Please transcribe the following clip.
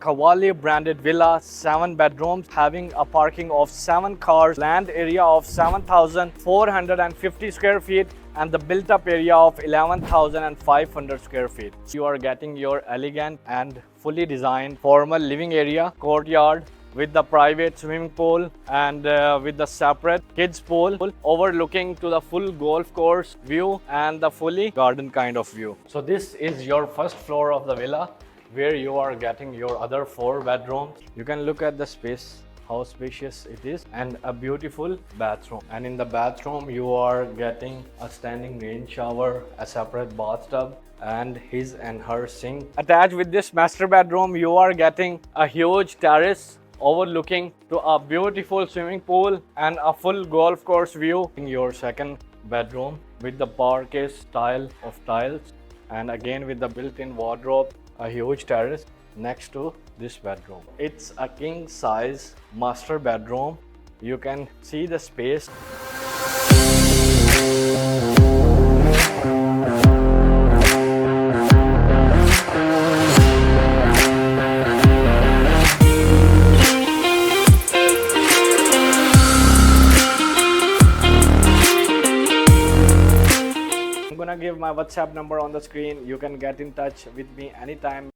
Cavalli branded villa, 7 bedrooms, having a parking of 7 cars, land area of 7,450 square feet, and the built up area of 11,500 square feet. You are getting your elegant and fully designed formal living area, courtyard, with the private swimming pool and with the separate kids pool overlooking to the full golf course view and the fully garden kind of view. So this is your first floor of the villa, where you are getting your other 4 bedrooms. You can look at the space, how spacious it is, and a beautiful bathroom. And in the bathroom you are getting a standing rain shower, a separate bathtub, and his and her sink. Attached with this master bedroom, you are getting a huge terrace overlooking to a beautiful swimming pool and a full golf course view. In your second bedroom with the parquet style of tiles, and again with the built-in wardrobe, a huge terrace next to this bedroom. It's a king size master bedroom. You can see the space. I'm gonna give my WhatsApp number on the screen. You can get in touch with me anytime.